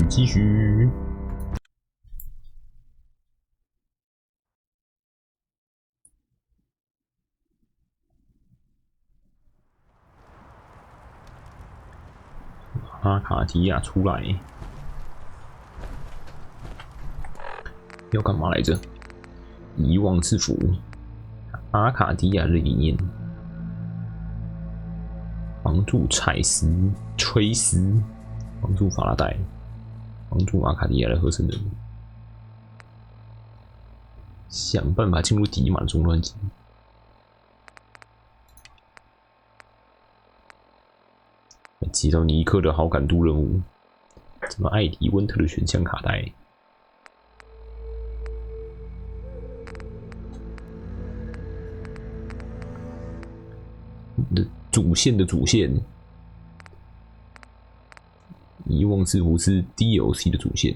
继续。阿卡提亚出来，要干嘛来着？遗忘之符，阿卡提亚的理念，帮助采石、吹石，帮助法拉代，帮助阿卡提亚的合成人，想办法进入迪玛的中乱机。接到尼克的好感度任务，什么艾迪温特的选项卡带，主线的主线，遗忘之符是 DLC 的主线，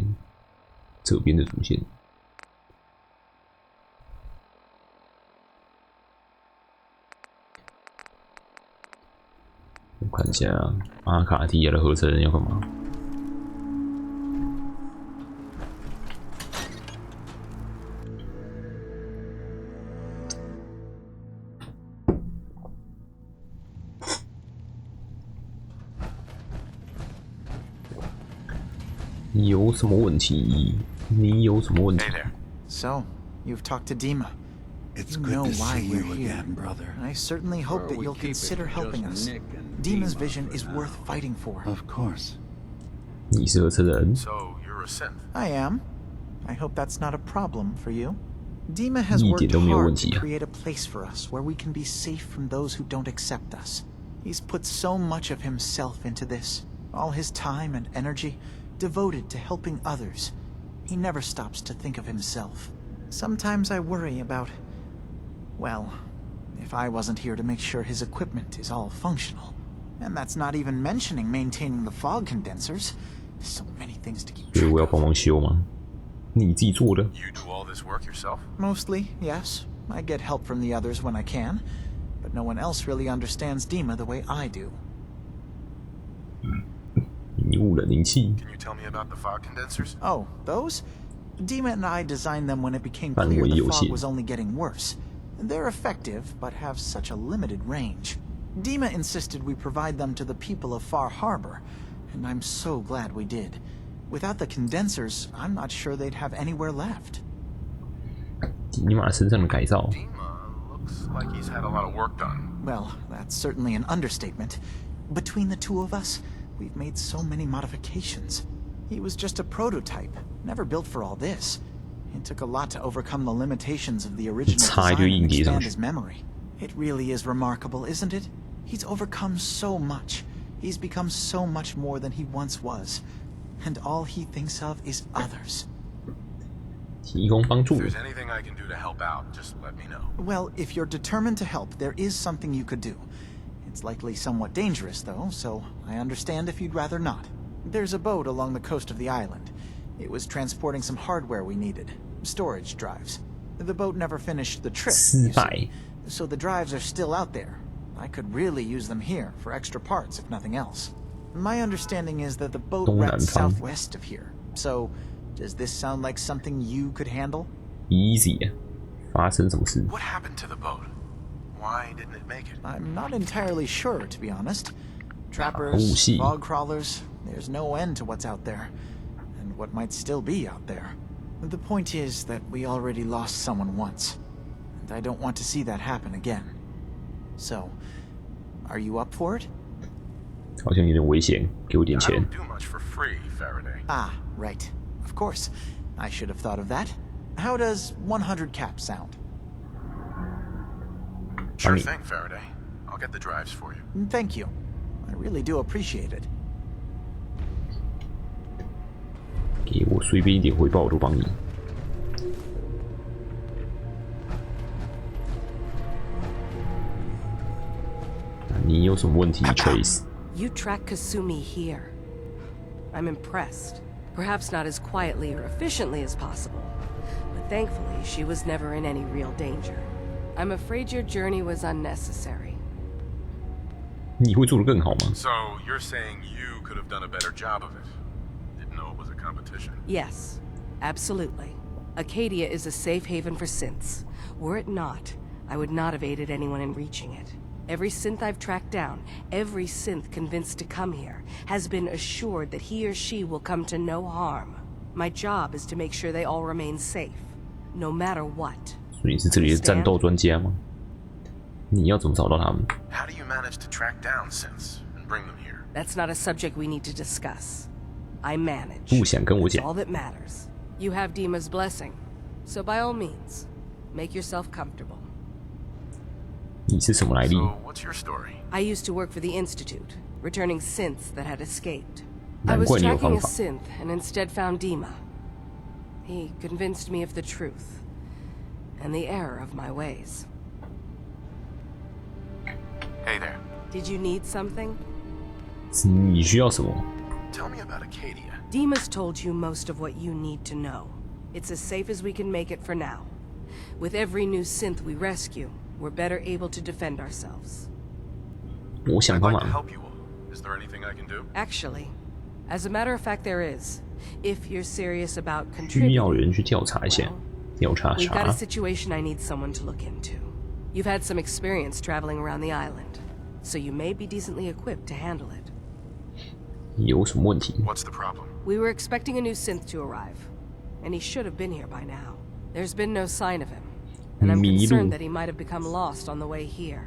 这边的主线。我看一下阿卡提亚的合成人要干嘛？你有什么问题？你有什么问题 Hey there. So, you've talked to Dima. It's You good know to why see we're you here. again, brother. I certainly hope that you'll consider helping us. Dima's vision is worth fighting for. Of course. 你是合成人， So you're a synth. I am. I hope that's not a problem for you. Dima has 一 worked 点都没有问 hard 题 to 啊。 create a place for us where we can be safe from those who don't accept us. He's put so much of himself into this, all his time and energy devoted to helping others. He never stops to think of himself. Sometimes I worry about, well, if I wasn't here to make sure his equipment is all functional. And that's not even mentioning maintaining the fog condensers. So many things to keep 所以 track 我要帮 of. 忙修吗？你自己做的， You do all this work yourself? Mostly, yes. I get help from the others when I can, but no one else really understands Dima the way I do. 你误了灵气， Can you tell me about the fog condensers? Oh, those? Dima and I designed them when it became 范 clear 围 the 有 fog 限。 was only getting worse. They're effective, but have such a limited range. Dima insisted we provide them to the people of Far Harbor, and I'm so glad we did. Without the condensers, I'm not sure they'd have anywhere left. 迪玛身上的改造， Dima looks like he's had a lot of work done. Well, that's certainly an understatement. Between the two of us, we've made so many modifications. He was just a prototype, never built for all this. It took a lot to overcome the limitations of the original 差一 design 堆硬 and 碟上 expand 去 his memory. It really is remarkable, isn't it? He's overcome so much. He's become so much more than he once was. And all he thinks of is others. 提供帮 If 助。 there's anything I can do to help out, just let me know. Well, if you're determined to help, there is something you could do. It's likely somewhat dangerous, though, so I understand if you'd rather not. There's a boat along the coast of the island. It was transporting some hardware we needed. Storage drives. The boat never finished the trip, you 失败 see, so the drives are still out there. I could really use them here for extra parts, if nothing else. My understanding is that the boat 东南 rests 方 southwest of here. So, does this sound like something you could handle? easy，发生什么事？ What happened to the boat? Why didn't it make it? I'm not entirely sure, to be honest. Oh, Trappers, see. fog crawlers, there's no end to what's out there. And what might still be out there. The point is that we already lost someone once. And I don't want to see that happen again. So, are you up for it? 好像有点危险，给我点 I 钱 don't。do much for free, Faraday. Ah, right. Of course. I should have thought of that. How does 100 cap sound? Sure Funny. thing, Faraday. I'll get the drives for you. Thank you. I really do appreciate it. 给我随便一点回报，我都帮你。你有什么问题 ，Trace？ You track Kasumi here. I'm impressed. Perhaps not as quietly or efficiently as possible, but thankfully she was never in any real danger. I'm afraid your journey was unnecessary. 你会做得更好吗？ So you're saying you could have done a better job of it? Didn't know it was a competition. Yes, absolutely. Acadia is a safe haven for synths. Were it not, I would not have aided anyone in reaching it. Every synth I've tracked down, every synth convinced to come here, has been assured that he or she will come to no harm. My job is to make sure they all remain safe, no matter what. 所以你是这里的战斗专家吗？你要怎么找到他们？ How do you manage to track down synths and bring them here? That's not a subject we need to discuss. I manage. 不想跟我 That's 讲。 all that matters. You have Dima's blessing, so by all means, make yourself comfortable. 你是什么来历？ So what's your story? I used to work for the Institute, returning synths that had escaped. I 难 was 怪你有 tracking 方 a 法。 synth and instead found Dima. He convinced me of the truth and the error of my ways. Hey there. Did you need something? 你需要什么？ Tell me about Acadia. Dima's told you most of what you need to know. It's as safe as we can make it for now. With every new synth we rescue, we're better able to defend ourselves. 我想 I'd 帮 like to 忙。 help you all. Is there anything I can do? Actually, as a matter of fact, there is. If you're serious about 需要 contributing, 人去调查一下。调查 we've got 啥 a？ situation I need someone to look into. You've had some experience traveling around the island, so you may be decently equipped to handle it. 有什么问题？ What's the problem? We were expecting a new synth to arrive, and he should have been here by now. There's been no sign of him, and I'm 迷路。 concerned that he might have become lost on the way here.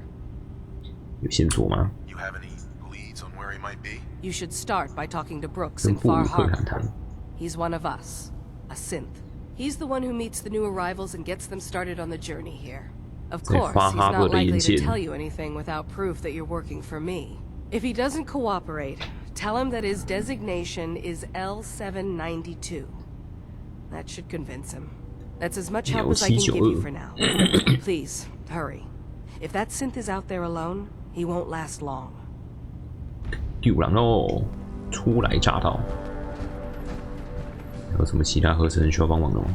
有线索吗？ You have any leads on where he might be? You should start by talking to Brooks 跟 in 布鲁 Far 克谈 Harbor. 谈。 He's one of us, a synth. He's the one who meets the new arrivals and gets them started on the journey here. Of 在 course, 发 he's 哈伯 not 的眼 likely to 线。 tell you anything without proof that you're working for me. If he doesn't cooperate, tell him that his designation is L792. That should convince him. That's as much help as I can give you for now. Please, hurry. If that synth is out there alone, he won't last long. 丢人喽！初来乍到。还有什么其他合成需要帮忙的吗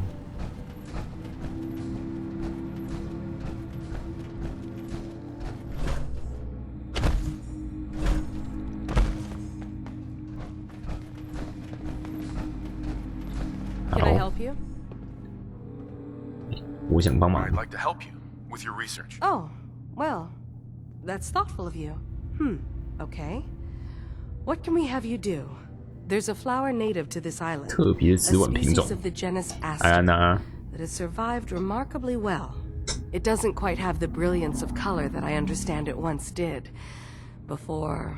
？Can I help you? 我想帮忙 I'd。like to help you with your research. Oh, well, that's thoughtful of you. Okay. What can we have you do? There's a flower native to this island, 特别 a 的雌吻品种 species of the genus 艾安 Aster 娜， that has survived remarkably well. It doesn't quite have the brilliance of color that I understand it once did. Before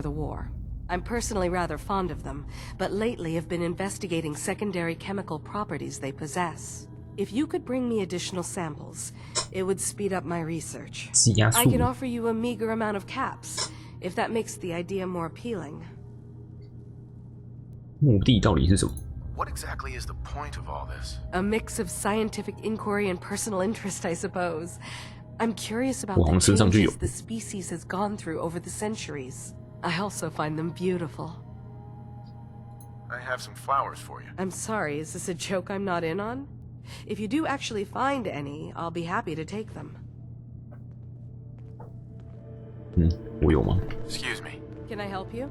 the war. I'm personally rather fond of them, but lately have been investigating secondary chemical properties they possess. If you could bring me additional samples, it would speed up my research. 加 I 速。 can offer you a meager amount of caps, if that makes the idea more appealing. 目的到底是什么？ What exactly is the point of all this? A mix of scientific inquiry and personal interest, I suppose. I'm curious about 我好像 the 身上就有。 changes the species has gone through over the centuries. I also find them beautiful. I have some flowers for you. I'm sorry, is this a joke I'm not in on? If you do actually find any, I'll be happy to take them. 我有吗？ Excuse me. Can I help you?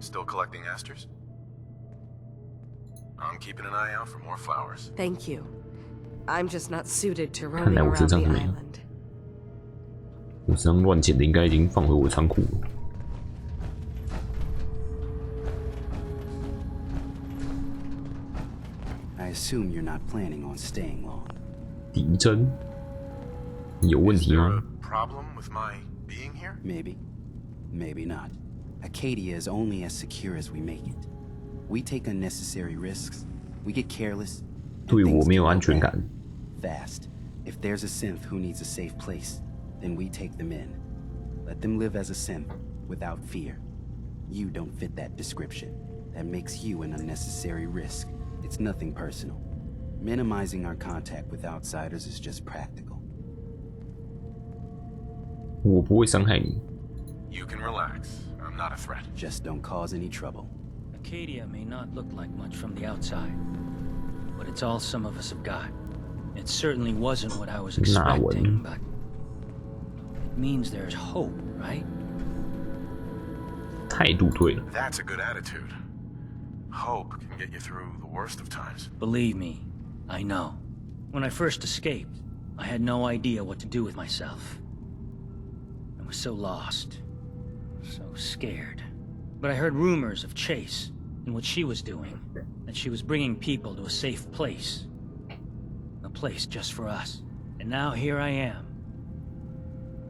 Still collecting asters? I'm keeping an eye out for more flowers. Thank you. I'm just not suited to 看 roaming 来我身 around 上 the 是没有。 island. 我身上乱捡的应该已经放回我仓库了。 I assume you're not planning on staying long. 敌真，有问 Is 题 there 吗 a？ problem with my being here? Maybe. Maybe not. Acadia is only as secure as we make it. We take unnecessary risks. We get careless. and 对 things 我没有 can go 安全 bad 感。 Fast. If there's a synth who needs a safe place, then we take them in. Let them live as a synth, without fear. You don't fit that description. That makes you an unnecessary risk. It's nothing personal. Minimizing our contact with outsiders is just practical. 我不会伤害你。 You can relax. I'm not a threat. Just don't cause any trouble. Acadia may not look like much from the outside, but it's all some of us have got. It certainly wasn't what I was 那文 expecting, but it means there's hope, right? 态度对了， That's a good attitude. Hope can get you through the worst of times. Believe me, I know. When I first escaped, I had no idea what to do with myself. I was so lost, so scared. But I heard rumors of Chase and what she was doing, that she was bringing people to a safe place. A place just for us. And now here I am.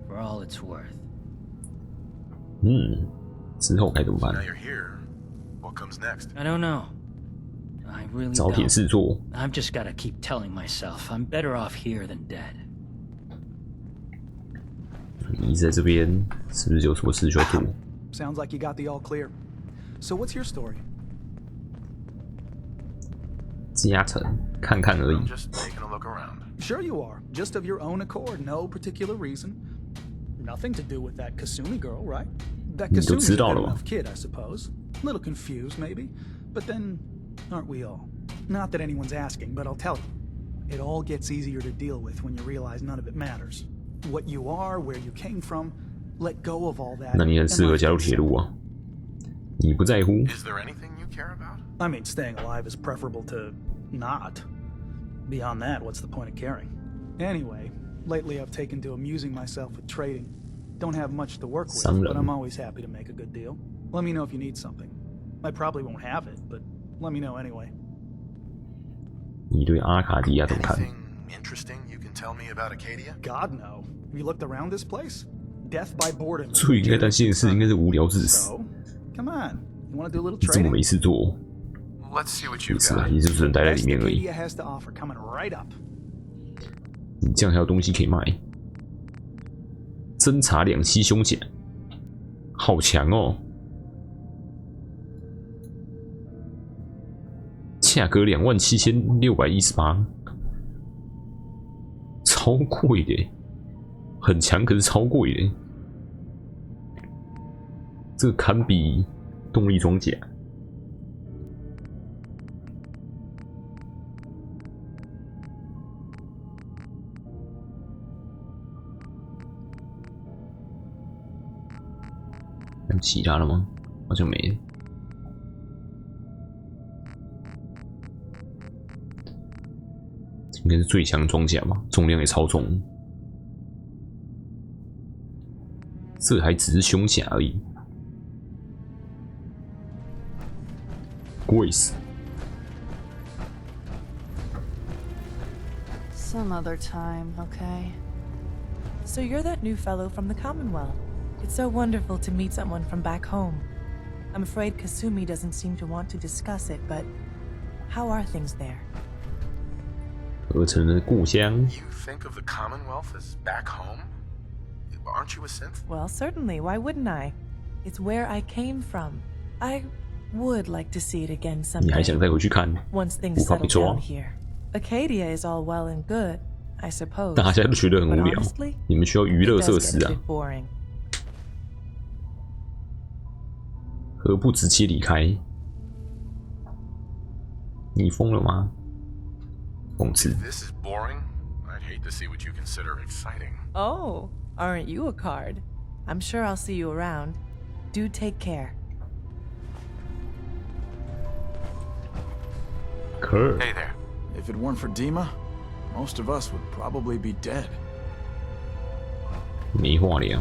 For all it's worth. 之后该怎么办 Now？ you're here. What comes next? I don't know. I really 找点 don't. 事做。 I've just gotta keep telling myself I'm better off here than dead. 你在这边是不是有什么事需要做？ Sounds like you got the all clear. So what's your story? 加成看看而已 I'm。just taking a look around. Sure you are. Just of your own accord. No particular reason. Nothing to do with that Kasumi girl, right? That 你都 Kasumi's 知 a 道 good 了吧？ enough kid, I suppose. Little confused, maybe. But then, aren't we all? Not that anyone's asking, but I'll tell you. It all gets easier to deal with when you realize none of it matters. What you are, where you came from, let go of all that. 那你很 and 适合 life 加入 gets 铁路啊！你不在乎， Is there anything you care about? I mean, staying alive is preferable to not. Beyond that, what's the point of caring? Anyway, lately I've taken to amusing myself with trading. Don't have much to work with, 商人 but I'm always happy to make a good deal. Let me know if you need something. I probably won't have it, but let me know anyway. 你对阿卡迪亚怎么看？ Anything interesting you can tell me about Acadia? God, no. Have you looked around this place? Death by boredom. is 最应该担心的事应该是无聊致死， So, come on. You want to do a little 这么 trading? 没事做， Let's see what 也 you've 是啊， got. 也就只能待在里 Best 面而已。 Acadia has to offer coming right up. 你这样还有东西可以卖？侦查两栖凶险，好强哦！价格27618，超贵的，很强，可是超贵的。这个堪比动力装甲。还有其他的吗？好像没了。应该是最强装甲吧，重量也超重。这还只是胸甲而已。Grace， Some other time, okay? So you're that new fellow from the Commonwealth. It's so wonderful to meet someone from back home. I'm afraid Kasumi doesn't seem to want to discuss it, but how are things there? 合成的故乡。 You think of the Commonwealth as back home? Aren't you a synth? Well, certainly. Why wouldn't I? It's where I came from. I would like to see it again 你还 someday. 想再回去看？ Once 无 things 法被 settle 抓 down。here. Acadia is all well and good, I suppose. 大家都觉得很 But 无聊 honestly,，你们需要娱乐 it 设 does 施 get a 啊， bit boring. 何不直接离开？你疯了吗？讽刺。 This is boring. I'd hate to see what you consider exciting. Oh, aren't you a card? I'm sure I'll see you around. Do take care. 科尔， Hey there. If it weren't for Dima, most of us would probably be dead. 没话聊。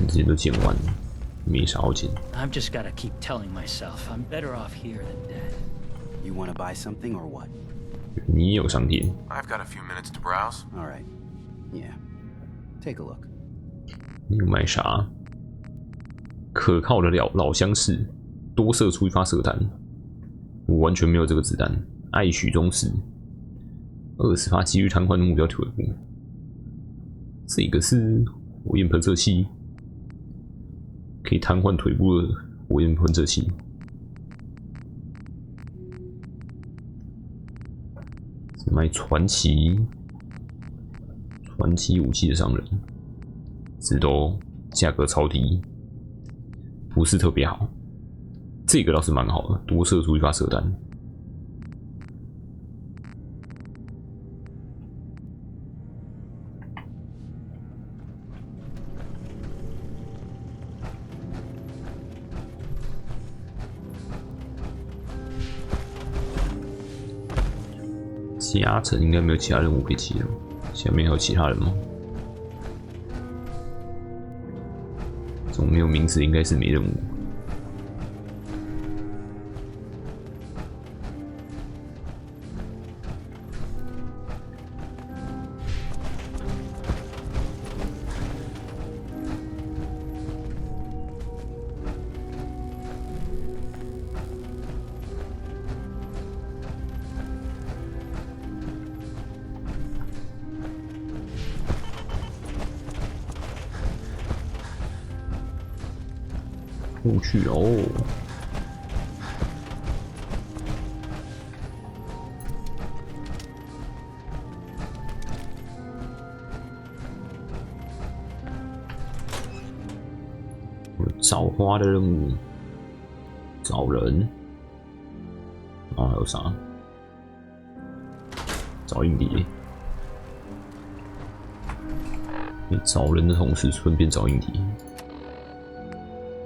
这些都捡完了，没啥好捡。 I've just gotta keep telling myself I'm better off here than dead. You want to buy something or what? 你有商店， I've got a few minutes to browse. All right. Yeah. Take a look. 你有卖啥？可靠的老相识，多射出一发射弹。我完全没有这个子弹。爱许中士，20%几率瘫痪目标腿部。这个是火焰喷射器，可以瘫痪腿部的火焰喷射器。卖传奇武器的商人，只都价格超低，不是特别好。这个倒是蛮好的，多射出一发射弹。加成应该没有其他任务可以骑了，下面还有其他人吗？总没有名字，应该是没任务。过去哦，找花的任务，找人，然后还有啥？找硬碟。你找人的同时，顺便找硬碟。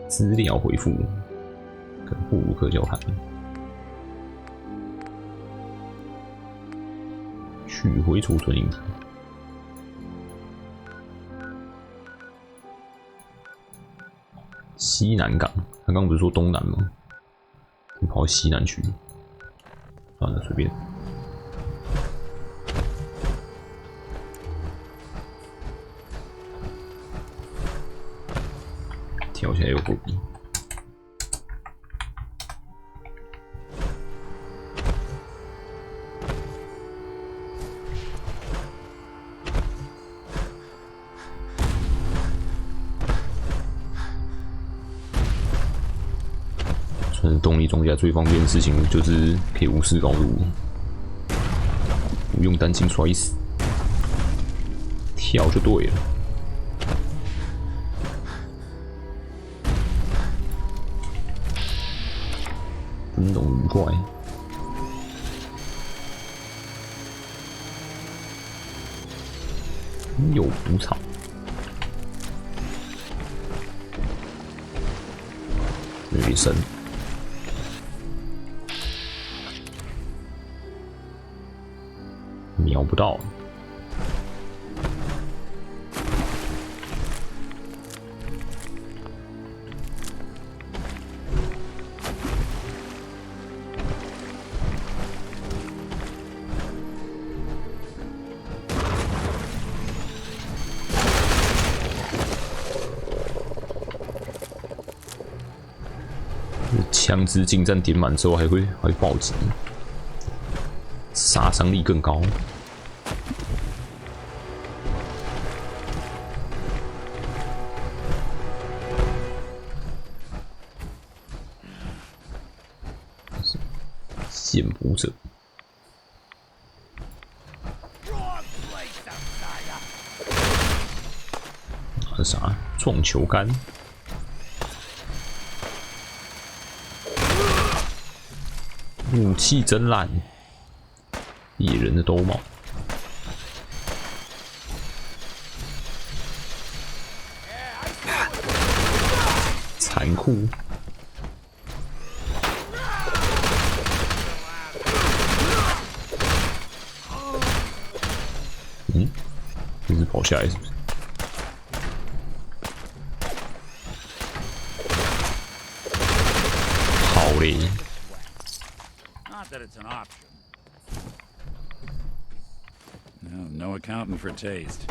资料回复，跟布鲁克交谈，取回储存硬体。西南港，他刚刚不是说东南吗？你跑到西南去，算了，随便。跳起来有货币，算是动力装甲最方便的事情，就是可以无视高度，不用担心摔死，跳就对了。分种愉快，有补草，女神，瞄不到。枪支近战点满之后还会暴击，杀伤力更高。献捕者，拿的啥？撞球杆。武器真烂，野人的兜帽，残酷。嗯，这是跑下来是不是？好嘞。That it's an option. No accounting for taste.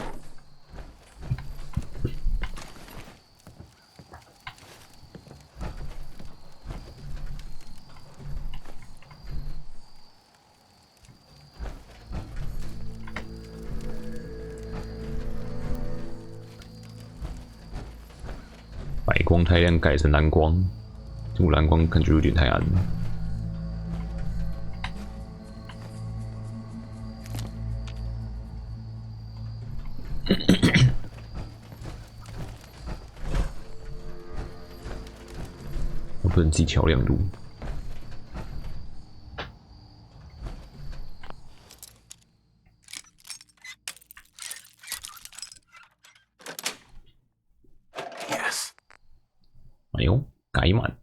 白光太亮改成蓝光，这个蓝光感觉有点太暗了。我不能自己调亮度。哎呦，改满。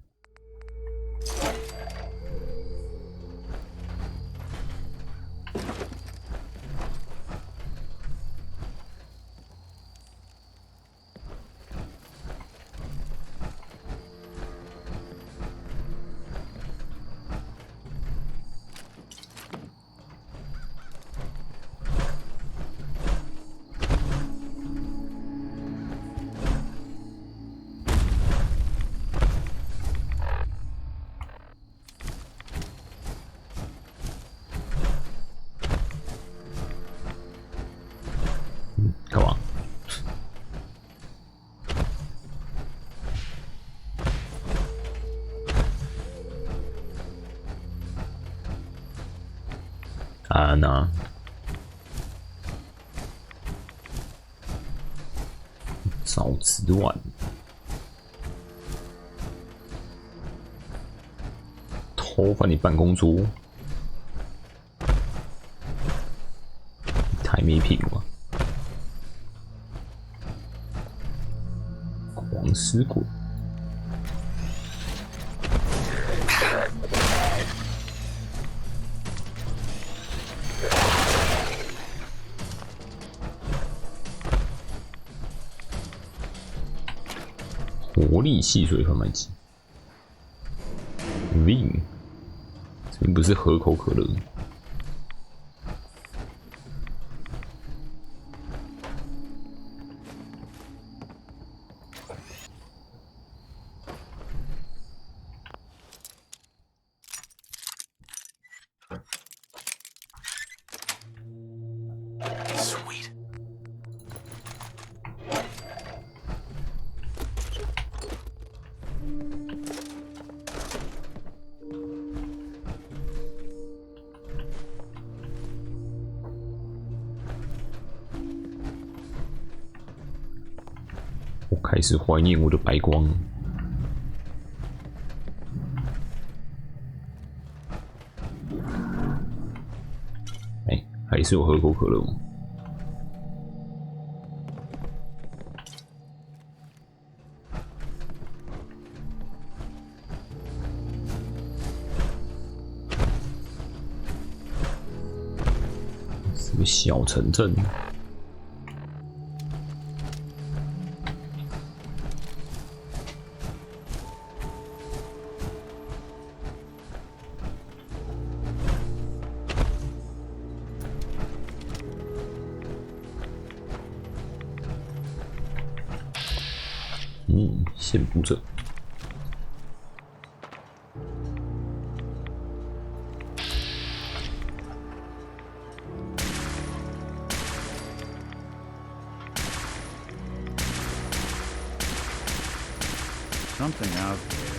干嘛？啊那早吃晚，偷翻你办公桌，太没品了。狂尸鬼，活力汽水贩卖机 ，Vin， 这边不是可口可乐。Sweet. 我开始怀念我的白光。哎，还是有可口可乐吗？是个小城镇。献捕者。Something out there.